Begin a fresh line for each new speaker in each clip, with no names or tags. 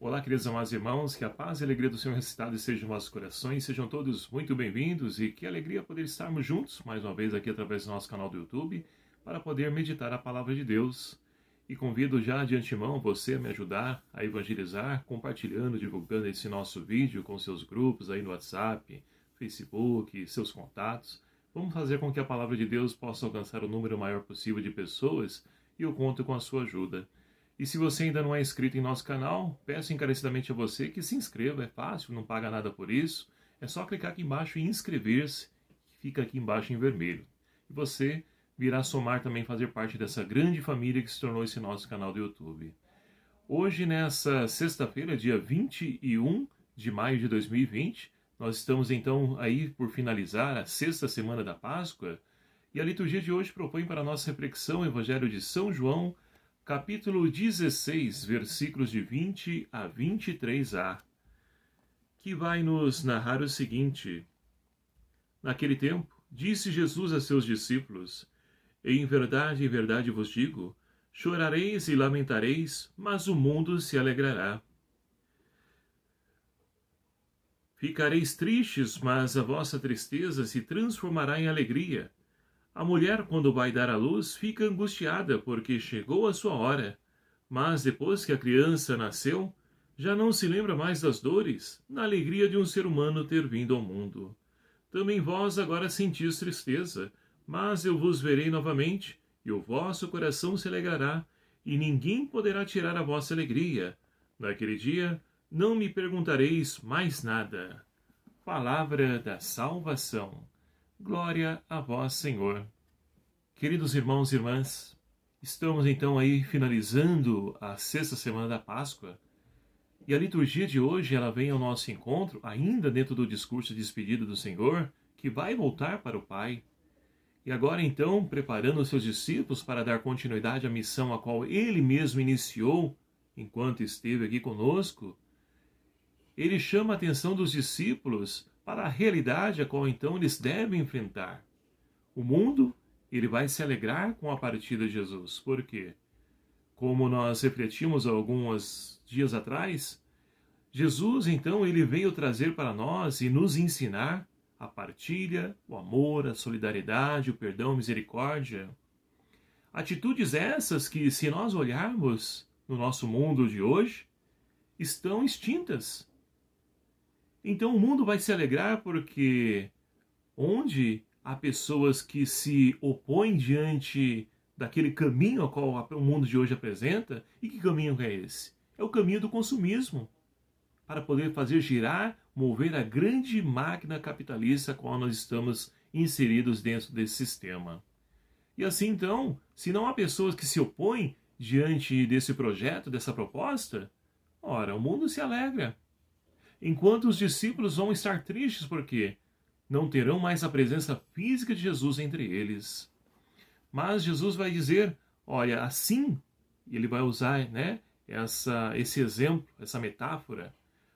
Olá, queridos amados irmãos, que a paz e a alegria do Senhor ressuscitado estejam em vossos corações, sejam todos muito bem-vindos e que alegria poder estarmos juntos, mais uma vez aqui através do nosso canal do YouTube, para poder meditar a Palavra de Deus. E convido já de antemão você a me ajudar a evangelizar, compartilhando, divulgando esse nosso vídeo com seus grupos aí no WhatsApp, Facebook, seus contatos. Vamos fazer com que a Palavra de Deus possa alcançar o número maior possível de pessoas e eu conto com a sua ajuda. E se você ainda não é inscrito em nosso canal, peço encarecidamente a você que se inscreva, é fácil, não paga nada por isso. É só clicar aqui embaixo em inscrever-se, que fica aqui embaixo em vermelho. E você virá somar também fazer parte dessa grande família que se tornou esse nosso canal do YouTube. Hoje, nessa sexta-feira, dia 21 de maio de 2020, nós estamos então aí por finalizar a sexta semana da Páscoa, e a liturgia de hoje propõe para a nossa reflexão o Evangelho de São João, capítulo 16, versículos de 20 a 23a, que vai nos narrar o seguinte: Naquele tempo, disse Jesus a seus discípulos: em verdade vos digo, chorareis e lamentareis, mas o mundo se alegrará. Ficareis tristes, mas a vossa tristeza se transformará em alegria. A mulher, quando vai dar à luz, fica angustiada, porque chegou a sua hora. Mas depois que a criança nasceu, já não se lembra mais das dores, na alegria de um ser humano ter vindo ao mundo. Também vós agora sentis tristeza, mas eu vos verei novamente, e o vosso coração se alegrará, e ninguém poderá tirar a vossa alegria. Naquele dia, não me perguntareis mais nada. Palavra da salvação. Glória a vós, Senhor. Queridos irmãos e irmãs, estamos então aí finalizando a sexta semana da Páscoa, e a liturgia de hoje ela vem ao nosso encontro, ainda dentro do discurso de despedida do Senhor, que vai voltar para o Pai. E agora então, preparando os seus discípulos para dar continuidade à missão a qual ele mesmo iniciou enquanto esteve aqui conosco, ele chama a atenção dos discípulos para a realidade a qual então eles devem enfrentar. O mundo, ele vai se alegrar com a partida de Jesus. Por quê? Como nós refletimos alguns dias atrás, Jesus então ele veio trazer para nós e nos ensinar a partilha, o amor, a solidariedade, o perdão, a misericórdia. Atitudes essas que, se nós olharmos no nosso mundo de hoje, estão extintas. Então o mundo vai se alegrar porque onde há pessoas que se opõem diante daquele caminho ao qual o mundo de hoje apresenta, e que caminho é esse? É o caminho do consumismo, para poder fazer girar, mover a grande máquina capitalista a qual nós estamos inseridos dentro desse sistema. E assim então, se não há pessoas que se opõem diante desse projeto, dessa proposta, ora, o mundo se alegra. Enquanto os discípulos vão estar tristes porque não terão mais a presença física de Jesus entre eles. Mas Jesus vai dizer, olha, assim, ele vai usar esse exemplo, essa metáfora,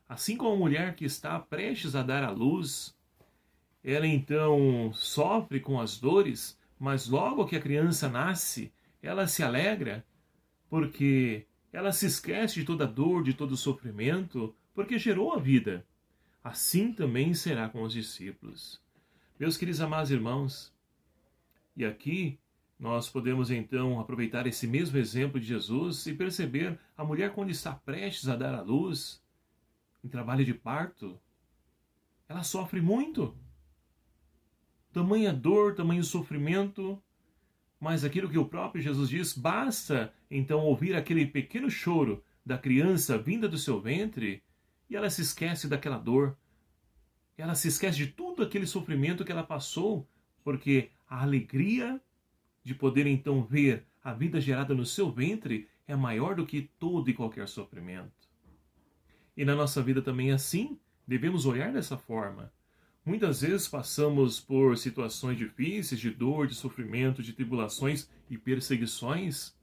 assim como a mulher que está prestes a dar à luz, ela então sofre com as dores, mas logo que a criança nasce, ela se alegra, porque ela se esquece de toda a dor, de todo o sofrimento, porque gerou a vida. Assim também será com os discípulos. Meus queridos amados irmãos, e aqui nós podemos então aproveitar esse mesmo exemplo de Jesus e perceber a mulher quando está prestes a dar à luz, em trabalho de parto, ela sofre muito. Tamanha dor, tamanho sofrimento, mas aquilo que o próprio Jesus diz, basta então ouvir aquele pequeno choro da criança vinda do seu ventre, e ela se esquece daquela dor. Ela se esquece de tudo aquele sofrimento que ela passou, porque a alegria de poder então ver a vida gerada no seu ventre é maior do que todo e qualquer sofrimento. E na nossa vida também é assim, devemos olhar dessa forma. Muitas vezes passamos por situações difíceis, de dor, de sofrimento, de tribulações e perseguições,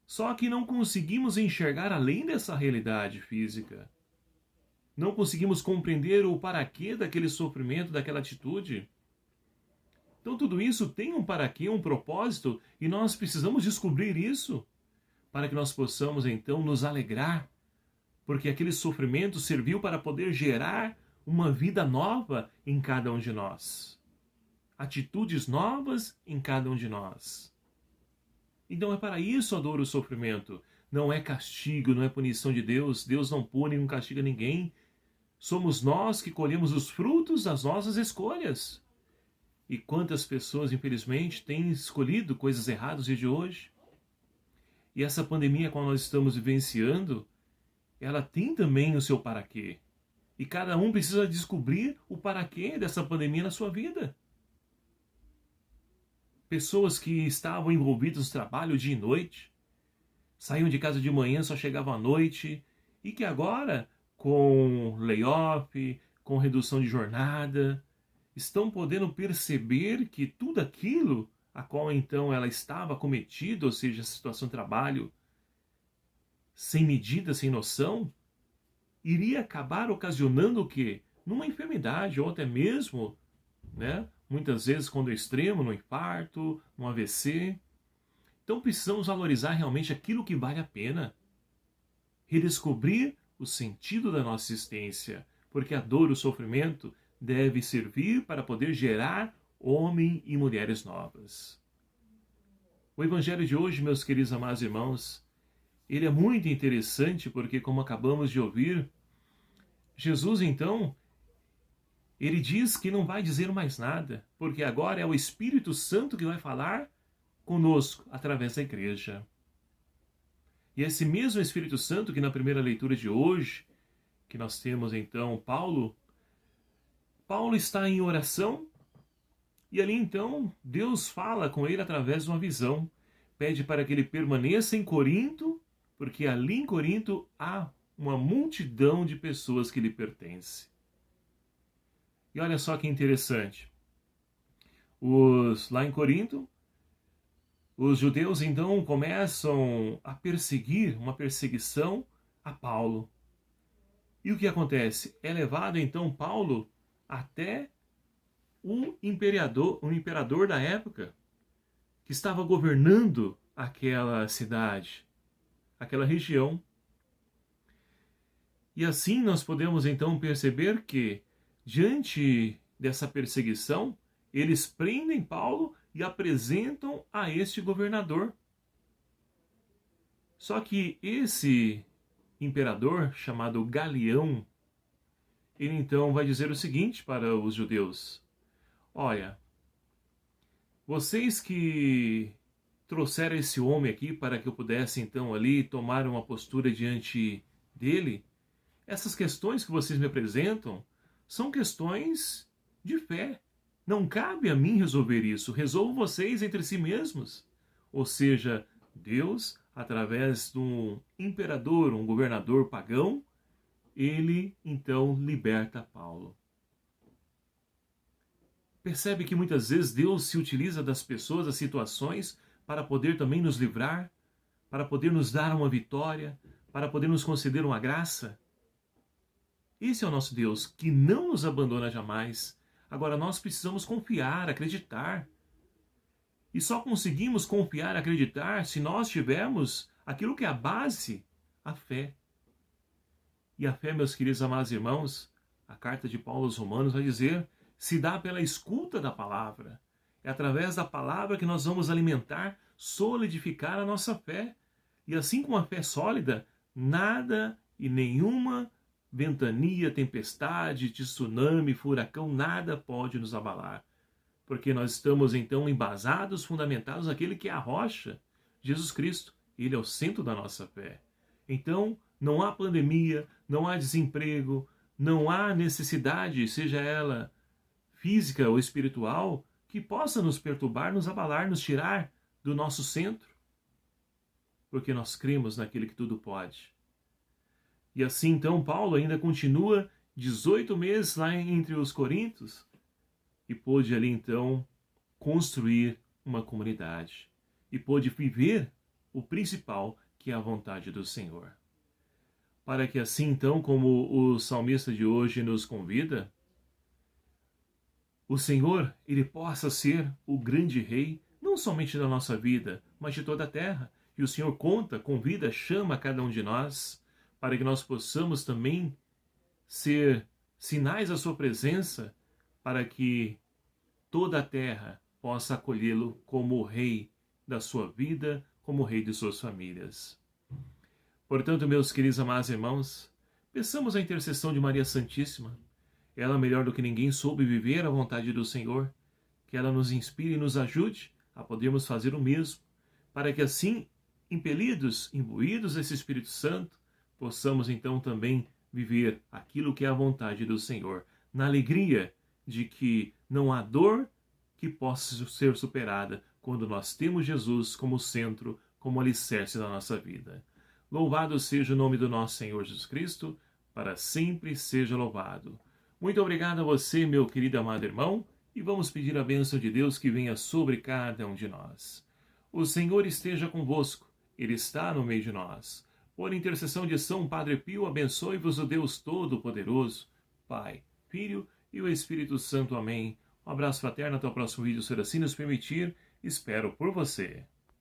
só que não conseguimos enxergar além dessa realidade física. Não conseguimos compreender o paraquê daquele sofrimento, daquela atitude. Então tudo isso tem um paraquê, um propósito, e nós precisamos descobrir isso, para que nós possamos então nos alegrar porque aquele sofrimento serviu para poder gerar uma vida nova em cada um de nós. Atitudes novas em cada um de nós. Então é para isso a dor, o sofrimento. Não é castigo, não é punição de Deus. Deus não pune, não castiga ninguém. Somos nós que colhemos os frutos das nossas escolhas. E quantas pessoas, infelizmente, têm escolhido coisas erradas no dia de hoje? E essa pandemia que nós estamos vivenciando, ela tem também o seu paraquê. E cada um precisa descobrir o paraquê dessa pandemia na sua vida. Pessoas que estavam envolvidas no trabalho dia e noite, saíam de casa de manhã, só chegavam à noite, e que agora, com layoff, com redução de jornada, estão podendo perceber que tudo aquilo a qual então ela estava cometida, ou seja, a situação de trabalho, sem medida, sem noção, iria acabar ocasionando o quê? Numa enfermidade, ou até mesmo, muitas vezes quando é extremo, no infarto, no AVC. Então precisamos valorizar realmente aquilo que vale a pena. Redescobrir o sentido da nossa existência, porque a dor, o sofrimento, deve servir para poder gerar homens e mulheres novas. O evangelho de hoje, meus queridos amados irmãos, ele é muito interessante porque, como acabamos de ouvir, Jesus então, ele diz que não vai dizer mais nada, porque agora é o Espírito Santo que vai falar conosco através da igreja. E esse mesmo Espírito Santo que na primeira leitura de hoje, que nós temos então Paulo está em oração e ali então Deus fala com ele através de uma visão. Pede para que ele permaneça em Corinto, porque ali em Corinto há uma multidão de pessoas que lhe pertence. E olha só que interessante. Lá em Corinto, os judeus então começam a perseguir, uma perseguição a Paulo. E o que acontece? É levado então Paulo até um imperador da época, que estava governando aquela cidade, aquela região. E assim nós podemos então perceber que, diante dessa perseguição, eles prendem Paulo e apresentam a este governador. Só que esse imperador, chamado Galião, ele então vai dizer o seguinte para os judeus: olha, vocês que trouxeram esse homem aqui para que eu pudesse então ali tomar uma postura diante dele, essas questões que vocês me apresentam são questões de fé. Não cabe a mim resolver isso. Resolvam vocês entre si mesmos. Ou seja, Deus, através de um imperador, um governador pagão, ele então liberta Paulo. Percebe que muitas vezes Deus se utiliza das pessoas, das situações, para poder também nos livrar, para poder nos dar uma vitória, para poder nos conceder uma graça? Esse é o nosso Deus, que não nos abandona jamais. Agora nós precisamos confiar, acreditar. E só conseguimos confiar, acreditar, se nós tivermos aquilo que é a base, a fé. E a fé, meus queridos amados irmãos, a carta de Paulo aos Romanos vai dizer, se dá pela escuta da palavra. É através da palavra que nós vamos alimentar, solidificar a nossa fé. E assim como a fé sólida, nada e nenhuma ventania, tempestade, tsunami, furacão, nada pode nos abalar. Porque nós estamos então embasados, fundamentados naquele que é a rocha, Jesus Cristo. Ele é o centro da nossa fé. Então, não há pandemia, não há desemprego, não há necessidade, seja ela física ou espiritual, que possa nos perturbar, nos abalar, nos tirar do nosso centro. Porque nós cremos naquele que tudo pode. E assim então Paulo ainda continua 18 meses lá entre os Coríntios e pôde ali então construir uma comunidade. E pôde viver o principal, que é a vontade do Senhor. Para que assim então, como o salmista de hoje nos convida, o Senhor, ele possa ser o grande rei, não somente da nossa vida, mas de toda a terra. E o Senhor convida, chama cada um de nós para que nós possamos também ser sinais da sua presença, para que toda a terra possa acolhê-lo como o rei da sua vida, como o rei de suas famílias. Portanto, meus queridos amados irmãos, peçamos a intercessão de Maria Santíssima. Ela, melhor do que ninguém, soube viver a vontade do Senhor, que ela nos inspire e nos ajude a podermos fazer o mesmo, para que assim, impelidos, imbuídos desse Espírito Santo, possamos então também viver aquilo que é a vontade do Senhor, na alegria de que não há dor que possa ser superada quando nós temos Jesus como centro, como alicerce da nossa vida. Louvado seja o nome do nosso Senhor Jesus Cristo, para sempre seja louvado. Muito obrigado a você, meu querido amado irmão, e vamos pedir a bênção de Deus que venha sobre cada um de nós. O Senhor esteja convosco, Ele está no meio de nós. Por intercessão de São Padre Pio, abençoe-vos o Deus Todo-Poderoso, Pai, Filho e o Espírito Santo. Amém. Um abraço fraterno, até o próximo vídeo, se assim nos permitir. Espero por você.